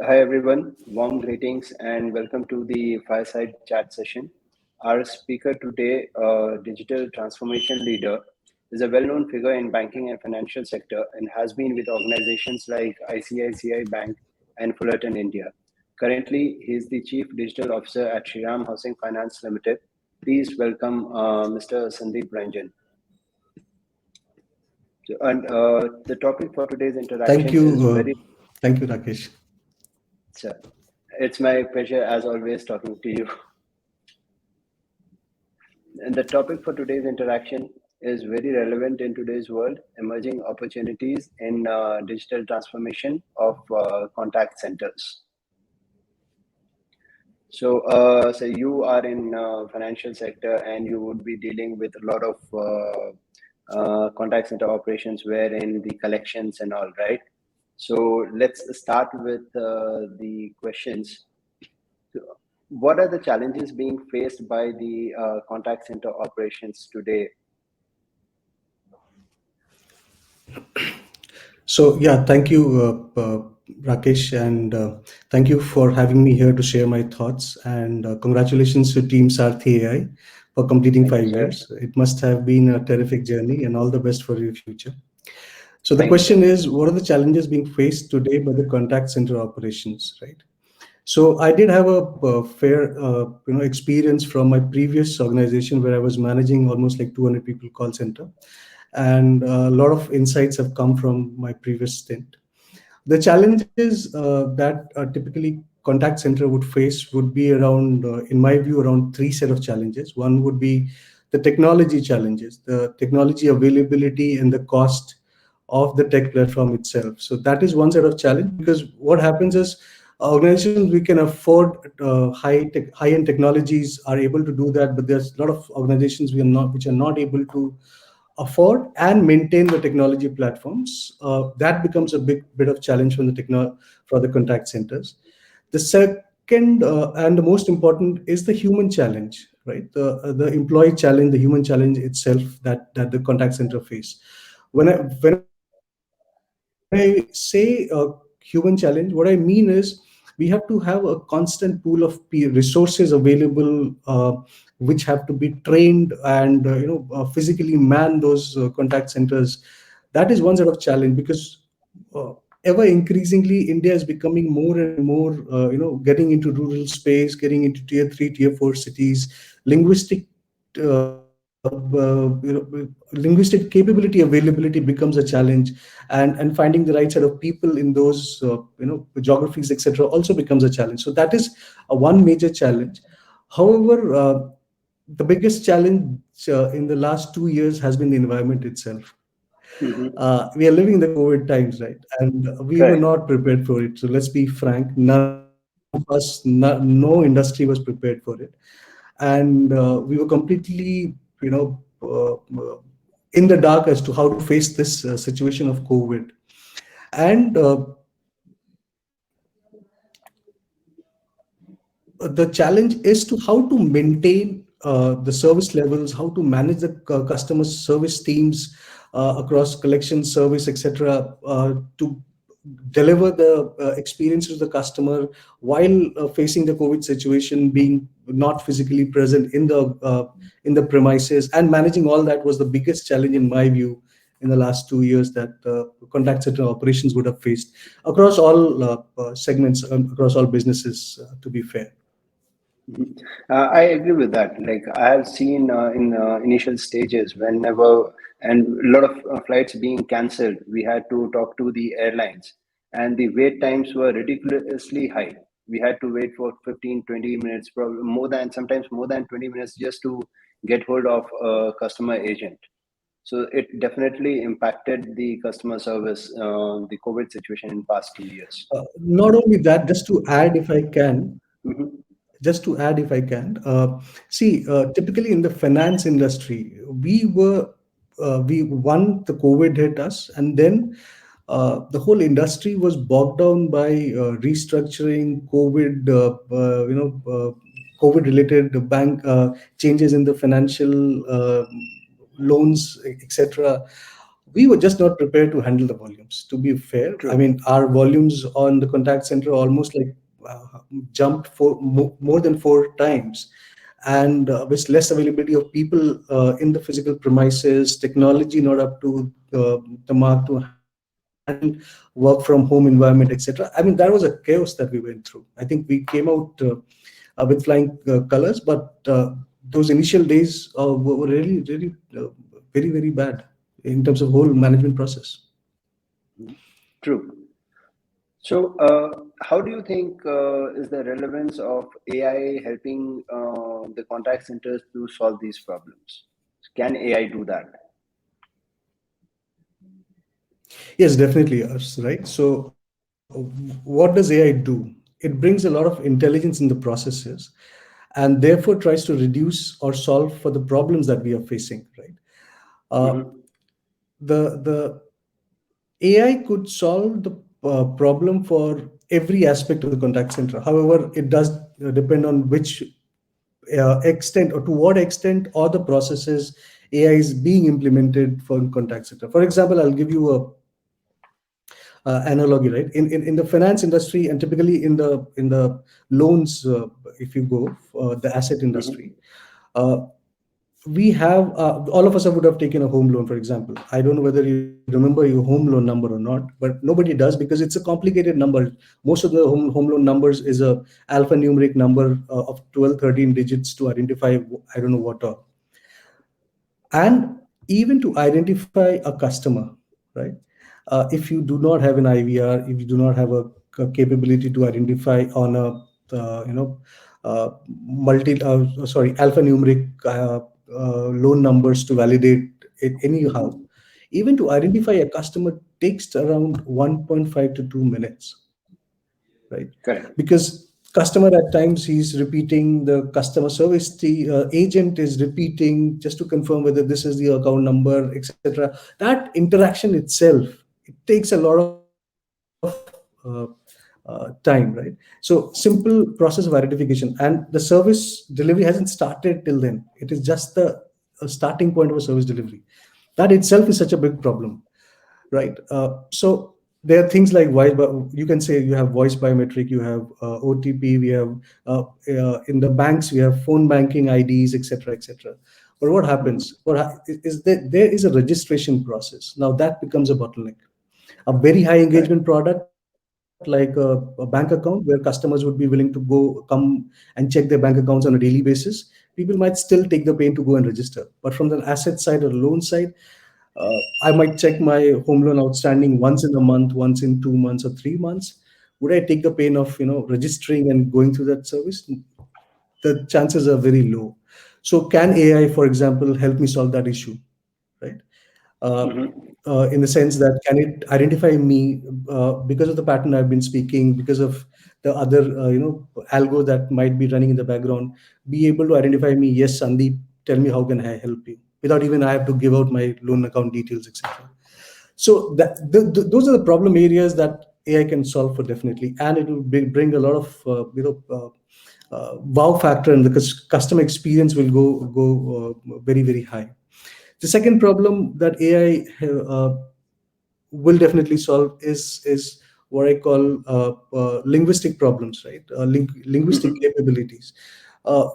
Hi everyone, warm greetings and welcome to the Fireside Chat session. Our speaker today, digital transformation leader, is a well-known figure in banking and financial sector and has been with organizations like ICICI Bank and Fullerton India. Currently, he is the Chief Digital Officer at Shriram Housing Finance Ltd. Please welcome Mr. Sandeep Ranjan. And the topic for today's interaction is very... Thank you, Rakesh. Sir, it's my pleasure as always talking to you. And the topic for today's interaction is very relevant in today's world, emerging opportunities in digital transformation of contact centers. So you are in financial sector and you would be dealing with a lot of contact center operations wherein the collections and all, right? So let's start with the questions. What are the challenges being faced by the contact center operations today? So yeah, thank you, Rakesh, and thank you for having me here to share my thoughts. And congratulations to Team Saarthi.ai for completing 5 years. It must have been a terrific journey, and all the best for your future. So the question is, what are the challenges being faced today by the contact center operations, right? So I did have a fair experience from my previous organization where I was managing almost like 200 people call center, and a lot of insights have come from my previous stint. The challenges that typically contact center would face would be around, in my view, around three set of challenges. One would be the technology challenges, the technology availability and the cost of the tech platform itself. So that is one set of challenge, because what happens is organizations we can afford high-end technologies are able to do that, but there's a lot of organizations which are not able to afford and maintain the technology platforms. That becomes a big bit of challenge for the contact centers. The second and the most important is the human challenge, right? The employee challenge, the human challenge itself that the contact center face. When I say human challenge, what I mean is we have to have a constant pool of resources available, which have to be trained and physically man those contact centers. That is one set of challenge, because ever increasingly India is becoming more and more getting into rural space, getting into tier 3, tier 4 cities. Linguistic capability availability becomes a challenge, and finding the right set of people in those geographies, etc., also becomes a challenge. So that is one major challenge. However, the biggest challenge in the last 2 years has been the environment itself. We are living in the COVID times, right? And we were not prepared for it. So let's be frank, none of us, no industry was prepared for it. And we were completely, in the dark as to how to face this situation of COVID. And the challenge is to how to maintain the service levels, how to manage the customer service teams across collection, service, etc., to deliver the experience to the customer while facing the COVID situation, being not physically present in the premises, and managing all that was the biggest challenge in my view in the last 2 years that contact center operations would have faced across all segments, across all businesses, to be fair. I agree with that. Like I have seen in initial stages, whenever and a lot of flights being cancelled, we had to talk to the airlines, and the wait times were ridiculously high. We had to wait for 15, 20 minutes, probably sometimes more than 20 minutes just to get hold of a customer agent. So it definitely impacted the customer service, the COVID situation in past 2 years. Not only that, just to add if I can, Mm-hmm. See, typically in the finance industry, we the COVID hit us, and then the whole industry was bogged down by restructuring, COVID-related bank changes in the financial loans, etc. we were just not prepared to handle the volumes. To be fair, I True. mean, our volumes on the contact center almost like jumped more than 4 times, and with less availability of people in the physical premises, technology not up to the mark to handle work from home environment, etc. I mean, that was a chaos that we went through. I think we came out with flying colors, but those initial days were really, really very, very bad in terms of whole management process. True. So, how do you think is the relevance of AI helping the contact centers to solve these problems? Can AI do that? Yes, definitely, right? So, what does AI do? It brings a lot of intelligence in the processes, and therefore tries to reduce or solve for the problems that we are facing, right? Uh, Mm-hmm. the AI could solve the problem for every aspect of the contact center. However, it does depend on which extent or to what extent or the processes AI is being implemented for contact center. For example, I'll give you a analogy, right? In the finance industry, and typically in the loans, if you go the asset industry, Mm-hmm. uh, we have all of us would have taken a home loan, for example. I don't know whether you remember your home loan number or not, but nobody does because it's a complicated number. Most of the home loan numbers is a alphanumeric number of 12, 13 digits to identify I don't know what are. And even to identify a customer, right? If you do not have an IVR, if you do not have a capability to identify on a multi sorry alphanumeric loan numbers to validate it anyhow, Mm-hmm. even to identify a customer takes around 1.5 to 2 minutes, right? Correct. Because customer at times he's repeating, the customer service the agent is repeating just to confirm whether this is the account number, etc. That interaction itself, it takes a lot of time, right? So simple process of identification, and the service delivery hasn't started till then. It is just the starting point of a service delivery. That itself is such a big problem, right? So there are things like voice. You can say you have voice biometric, you have OTP, we have in the banks we have phone banking IDs, etc., etc. But what happens? Mm-hmm. Is that there is a registration process. Now that becomes a bottleneck. A very high engagement Correct. product like a bank account where customers would be willing to go come and check their bank accounts on a daily basis, people might still take the pain to go and register. But from the asset side or loan side, I might check my home loan outstanding once in a month, once in 2 months or 3 months. Would I take the pain of registering and going through that service? The chances are very low. So can AI, for example, help me solve that issue? Right? uh, Mm-hmm. in the sense that can it identify me because of the pattern I've been speaking, because of the other algo that might be running in the background, be able to identify me. Yes, Sandeep, tell me how can I help you, without even I have to give out my loan account details, etc. So those are the problem areas that AI can solve for definitely, and it will bring a lot of wow factor, and the customer experience will go very very high. The second problem that AI will definitely solve is what I call linguistic problems, right? Linguistic Mm-hmm. capabilities. Uh,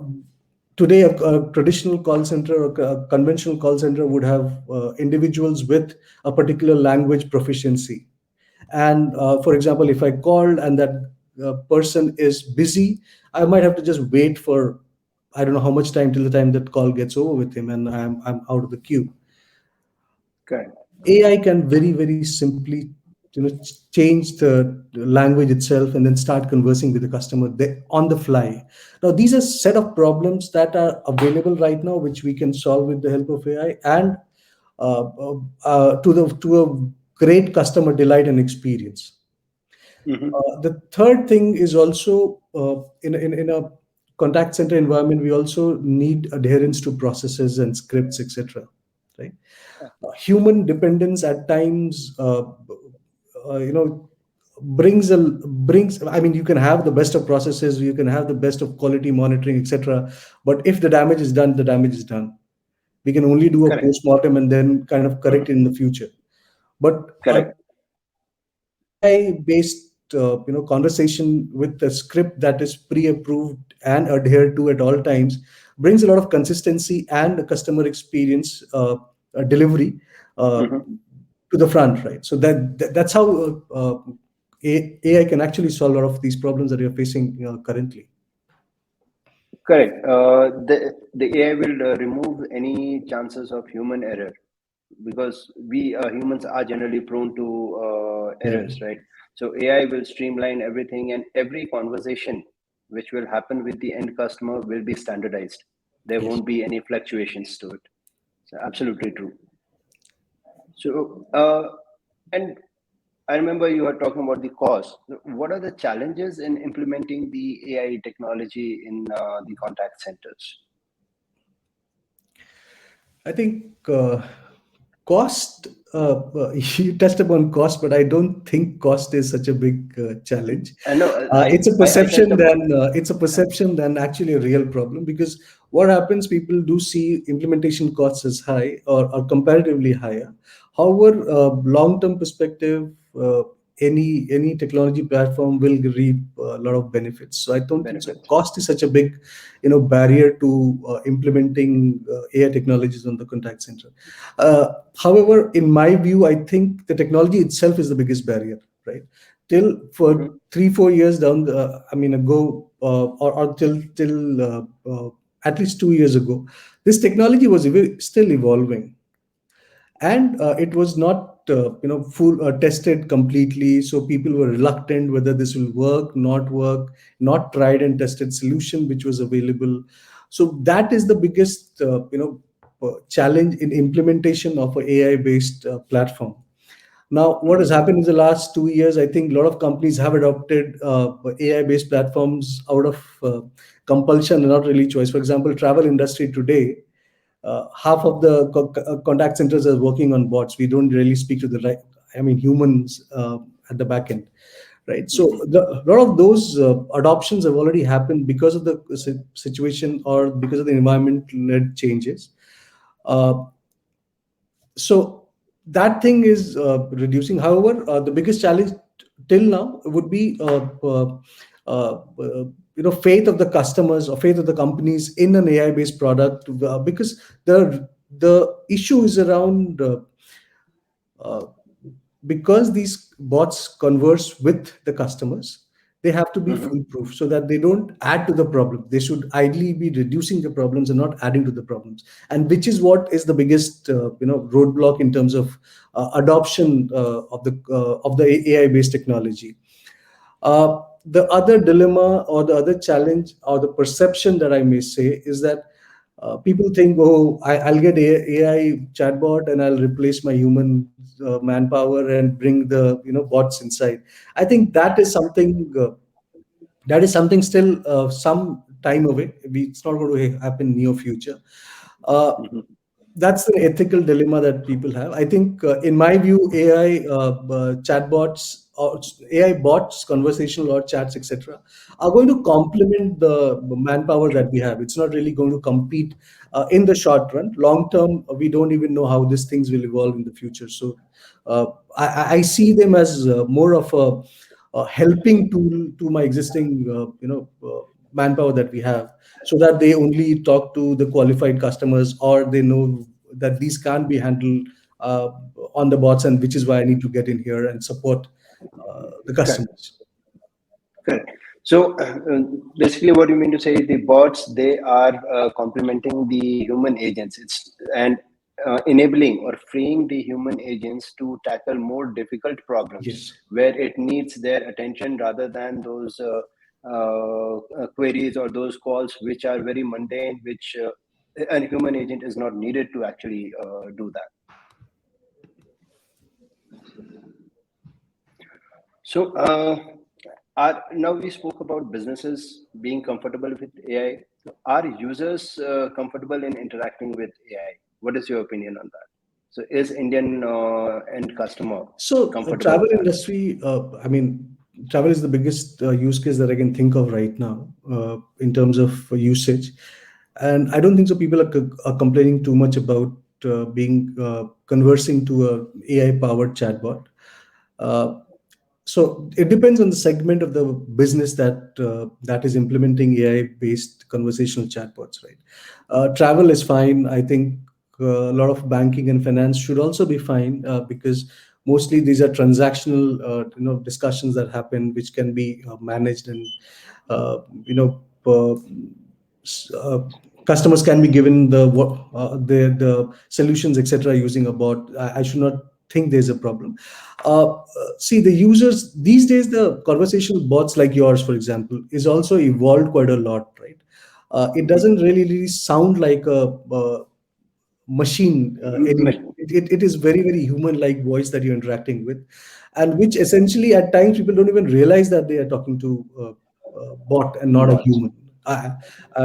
Today, a traditional call center or a conventional call center would have individuals with a particular language proficiency. And for example, if I called and that person is busy, I might have to just wait for I don't know how much time till the time that call gets over with him, and I'm out of the queue. Correct. AI can very, very simply, change the language itself and then start conversing with the customer on the fly. Now, these are set of problems that are available right now, which we can solve with the help of AI, and to a great customer delight and experience. Mm-hmm. The third thing is also in a contact center environment, we also need adherence to processes and scripts, etc. Right? Human dependence at times, brings. I mean, you can have the best of processes, you can have the best of quality monitoring, etc. But if the damage is done, the damage is done. We can only do a Correct. post mortem and then kind of correct it in the future. But Correct. AI based conversation with a script that is pre-approved and adhered to at all times brings a lot of consistency and customer experience delivery uh, Hmm. to the front, right? So that's how AI can actually solve a lot of these problems that you're facing currently. Correct. The AI will remove any chances of human error, because we humans are generally prone to Yeah. errors, right? So AI will streamline everything, and every conversation which will happen with the end customer will be standardized. There Yes. won't be any fluctuations to it. So absolutely true. So and I remember you were talking about the cost. What are the challenges in implementing the AI technology in the contact centers? I think cost, you touched upon cost, but I don't think cost is such a big challenge. I know. It's a I touched perception upon. than actually a real problem, because what happens, people do see implementation costs as high, or comparatively higher. However, long-term perspective, any technology platform will reap a lot of benefits. So I don't think so. Benefits. Cost is such a big barrier to implementing AI technologies on the contact center. However, in my view, I think the technology itself is the biggest barrier, right? Till for Hmm. 3 4 years down the I mean ago, or till at least 2 years ago, this technology was still evolving, and it was not full tested completely, so people were reluctant whether this will work, not tried and tested solution which was available. So that is the biggest challenge in implementation of a AI based platform. Now, what has Hmm. happened in the last 2 years, I think a lot of companies have adopted AI based platforms out of compulsion and not really choice. For example, travel industry today, half of the contact centers are working on bots. We don't really speak to the right, I mean, humans at the back end, right? So Hmm. a lot of those adoptions have already happened because of the situation, or because of the environment led changes. Uh, so that thing is reducing. However, the biggest challenge till now would be faith of the customers or faith of the companies in an AI based product, because the issue is around uh, because these bots converse with the customers, they have to be Hmm. foolproof so that they don't add to the problem. They should ideally be reducing the problems and not adding to the problems, and which is what is the biggest roadblock in terms of adoption of the AI based technology. The other dilemma, or the other challenge, or the perception that I may say, is that people think, oh, I'll get AI chatbot and I'll replace my human manpower and bring the bots inside. I think that is something still some time away. It's not going to happen near future. Uh, Hmm. that's the ethical dilemma that people have. I think, in my view, AI chatbots, or AI bots, conversational or chats, etc., are going to complement the manpower that we have. It's not really going to compete in the short run. Long term, we don't even know how these things will evolve in the future. So, uh, I see them as more of a helping tool to my existing, manpower that we have, so that they only talk to the qualified customers, or they know that these can't be handled uh, on the bots, and which is why I need to get in here and support the Correct. customers. Correct. So basically, what you mean to say is the bots, they are complementing the human agents. It's and enabling or freeing the human agents to tackle more difficult problems Yes. where it needs their attention, rather than those queries or those calls which are very mundane, which a human agent is not needed to actually do that. So, now we spoke about businesses being comfortable with AI. Are users comfortable in interacting with AI? What is your opinion on that? So, is Indian end customer So comfortable travel with that? industry, I mean, travel is the biggest use case that I can think of right now in terms of usage, and I don't think so. People are complaining too much about being conversing to a AI powered chatbot. Uh, so it depends on the segment of the business that is implementing AI based conversational chatbots, right? Travel is fine. I think a lot of banking and finance should also be fine, because mostly these are transactional discussions that happen, which can be managed, and uh, you know uh, customers can be given the solutions, etc., using a bot. I should not think there's a problem. See, the users these days, the conversational bots like yours, for example, is also evolved quite a lot, right? It doesn't really sound like a machine anymore. Mhm. It is very, very human like voice that you're interacting with, and which essentially at times people don't even realize that they are talking to a bot and not a Bots. human.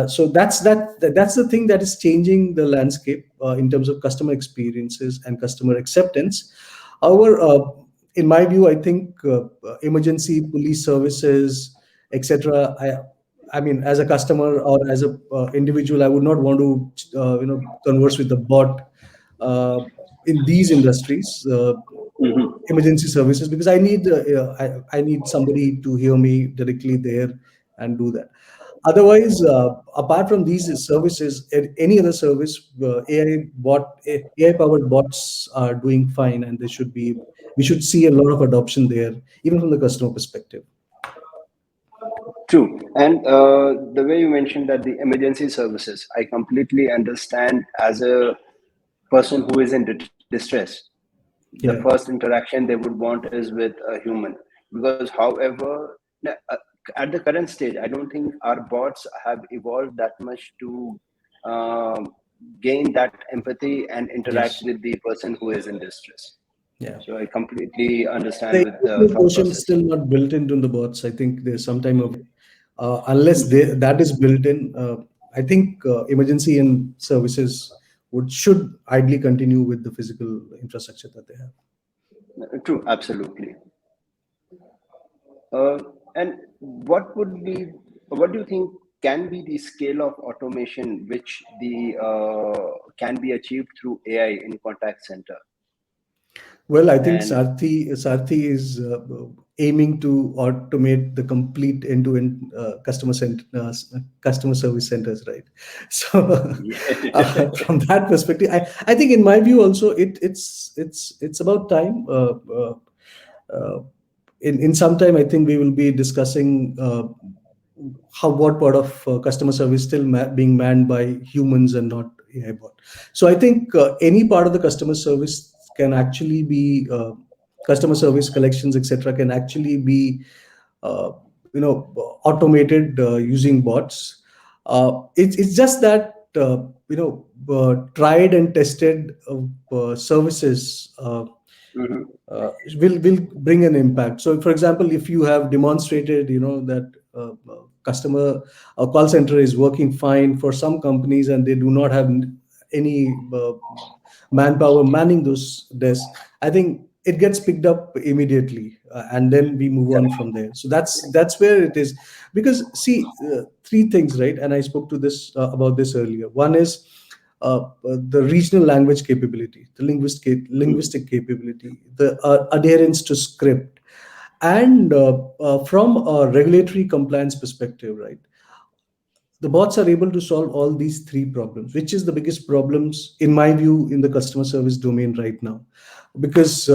So that's the thing that is changing the landscape in terms of customer experiences and customer acceptance. However, in my view, I think emergency police services, etc. I mean, as a customer or as a individual, I would not want to, converse with the bot uh, in these industries, Mhm. emergency services, because I need somebody to hear me directly there and do that. Otherwise, apart from these services, any other service, AI powered bots are doing fine, and we should see a lot of adoption there, even from the customer perspective. True. And the way you mentioned that the emergency services, I completely understand as a person who is in distress. The Yeah. first interaction they would want is with a human. Because, however, at the current stage, I don't think our bots have evolved that much to um, gain that empathy and interact Yes. with the person who is in distress. Yeah. So I completely The understand with the emotional thought quotient is process. still not built into the bots. I think there's some time away. Unless that is built in, I think emergency and services should ideally continue with the physical infrastructure that they have. True, absolutely. Uh, and what do you think can be the scale of automation which the can be achieved through AI in contact center? Well, I think And Saarthi is aiming to automate the complete end-to-end customer service centers, right? So, yeah. from that perspective, I think in my view also it's about time. Uh, in some time, I think we will be discussing how what part of customer service still being manned by humans and not AI bot. So I think any part of the customer service can actually be customer service collections, etc., can actually be uh, automated using bots. It's just that tried and tested services Mhm. will bring an impact. So, for example, if you have demonstrated, that customer call center is working fine for some companies, and they do not have any manpower manning those desks, I think it gets picked up immediately, and then we move on Correct. from there. So that's where it is. Because see, three things, right? And I spoke to this about this earlier. One is the regional language capability, the Mhm. linguistic capability, the adherence to script, and from a regulatory compliance perspective, right? The bots are able to solve all these three problems, which is the biggest problems in my view in the customer service domain right now, because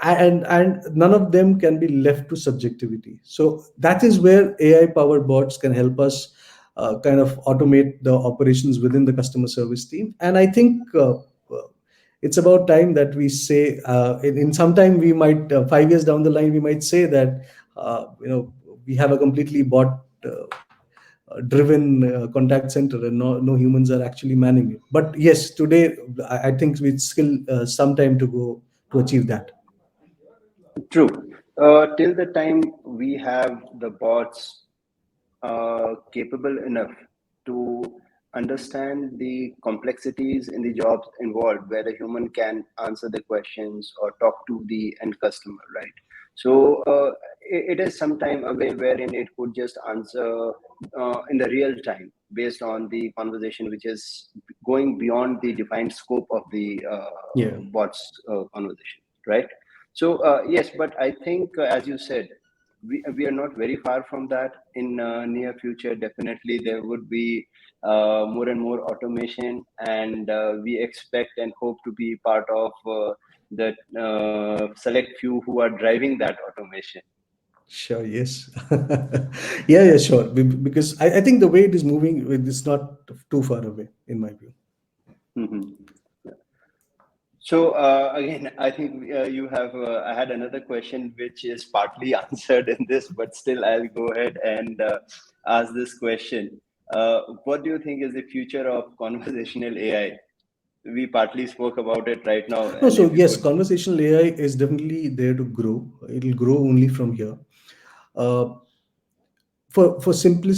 and none of them can be left to subjectivity. So that is where AI powered bots can help us kind of automate the operations within the customer service team. And I think it's about time that we say, in some time, we might 5 years down the line, we might say that we have a completely bot driven contact center, and no humans are actually manning it. But yes, today I think it's still some time to go to achieve that. True. Till the time we have the bots capable enough to understand the complexities in the jobs involved, where a human can answer the questions or talk to the end customer, right? So it is some time away wherein it could just answer in the real time. based on the conversation, which is going beyond the defined scope of the Yeah. bots conversation, right? So yes, but I think, as you said, we are not very far from that. In near future, definitely there would be more and more automation, and we expect and hope to be part of the select few who are driving that automation. Sure. Yes. Yeah. Yeah. Sure. Because I think the way it is moving, it's not too far away, in my view. Mhm. So again, I think you have. I had another question which is partly answered in this, but still, I'll go ahead and ask this question. What do you think is the future of conversational AI? We partly spoke about it right now, No. and So if you yes, could. conversational AI is definitely there to grow. It'll grow only from here. Uh, for simply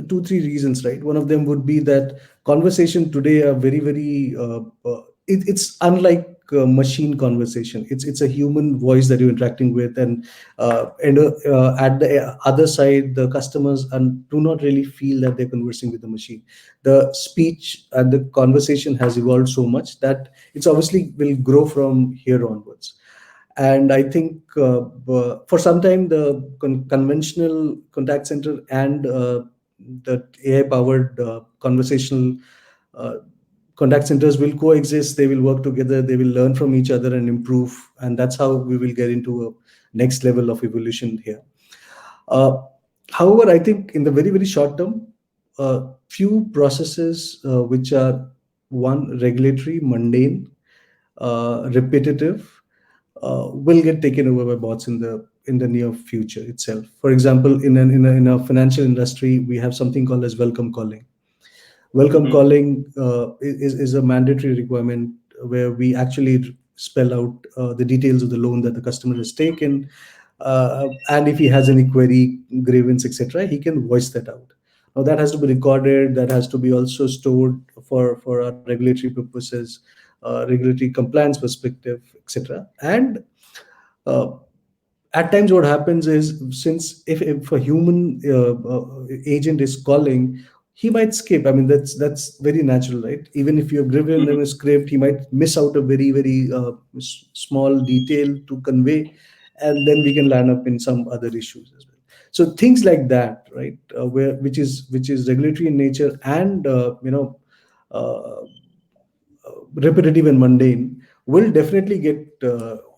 two three reasons, right? One of them would be that conversation today are very it's unlike machine conversation. It's a human voice that you're interacting with, and at the other side, the customers and do not really feel that they're conversing with the machine. The speech and the conversation has evolved so much that it's obviously will grow from here onwards. And I think for some time the conventional contact center and the AI powered conversational uh, contact centers will coexist. They will work together, they will learn from each other and improve, and that's how we will get into a next level of evolution here. uh, However, I think in the very short term, few processes which are one regulatory, mundane, repetitive, will get taken over by bots in the near future itself. For example, in a financial industry, we have something called as welcome calling. Welcome Mhm. calling is a mandatory requirement where we actually spell out the details of the loan that the customer has taken, and if he has any query, grievance, etc., he can voice that out. Now that has to be recorded. That has to be also stored for our regulatory purposes, regulatory compliance perspective, etc. And uh, at times what happens is, since if a human agent is calling, he might skip. I mean, that's very natural, right? Even if you have given him a Mhm. script, he might miss out a very small detail to convey, and then we can land up in some other issues as well. So things like that, right? Where which is regulatory in nature, and uh, repetitive and mundane, will definitely get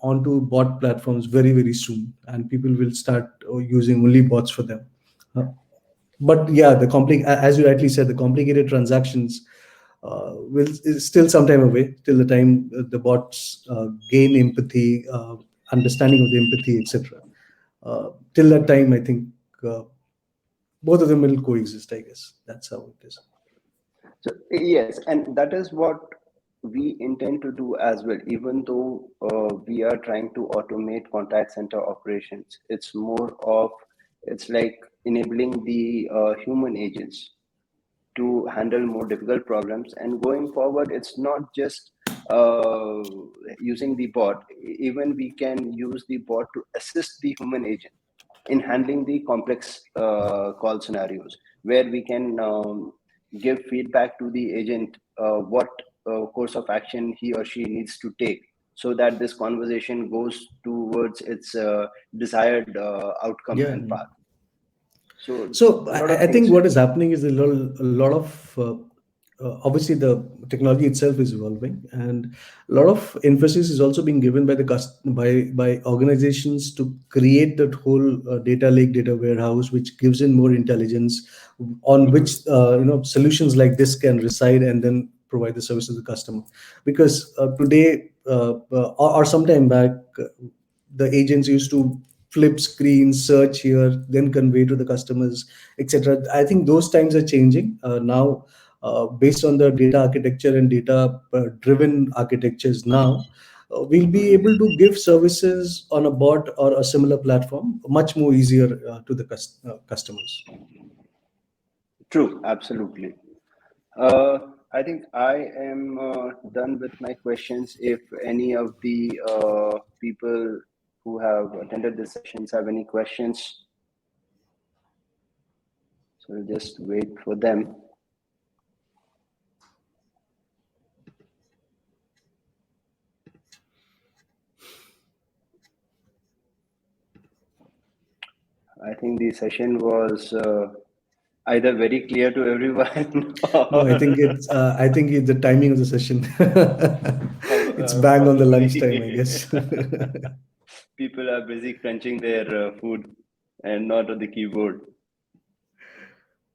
onto bot platforms very soon, and people will start using only bots for them. Uh, but yeah, as you rightly said, the complicated transactions will is still some time away, till the time the bots gain empathy, understanding of the empathy, etc. Till that time, I think uh, both of them will coexist, I guess. That's how it is. So yes, and that is what we intend to do as well. Even though we are trying to automate contact center operations, it's more of, it's like enabling the human agents to handle more difficult problems. And going forward, it's not just uh, using the bot. Even we can use the bot to assist the human agent in handling the complex call scenarios, where we can give feedback to the agent what course of action he or she needs to take, so that this conversation goes towards its desired outcome Yeah. and path. So So a lot of I think things. what is happening is a lot of obviously the technology itself is evolving, and a lot of emphasis is also being given by by organizations to create that whole data lake, data warehouse, which gives in more intelligence on Mhm. which solutions like this can reside and then provide the service to the customer. Because today or some time back, the agents used to flip screens, search here, then convey to the customers, etc. I think those times are changing now. Based on the data architecture and data driven architectures now, we'll be Mhm. able to give services on a bot or a similar platform much more easier to the customers. True, absolutely. I think I am done with my questions. If any of the people who have attended the sessions have any questions, So we'll just wait for them. I think the session was either very clear to everyone No, I or think it's the timing of the session. It's bang on the lunchtime, I probably guess. people are busy crunching their food and not on the keyboard.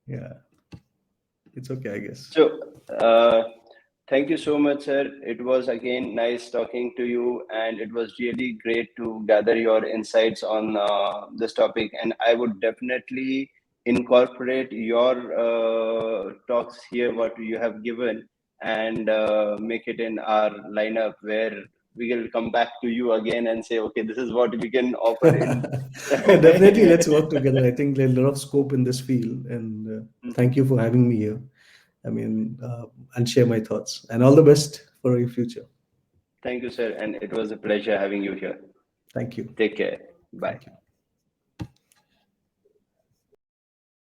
Yeah, it's okay, I guess. So, uh, thank you so much, sir. It was again nice talking to you, and it was really great to gather your insights on this topic. And I would definitely incorporate your talks here, what you have given, and make it in our lineup where we will come back to you again and say, okay, this is what we can offer in. Yeah, definitely. Let's work together. I think there's a lot of scope in this field, and thank you for having me here. I mean, and share my thoughts. And all the best for your future. Thank you, sir, and it was a pleasure having you here. Thank you. Take care. Bye. Thank you.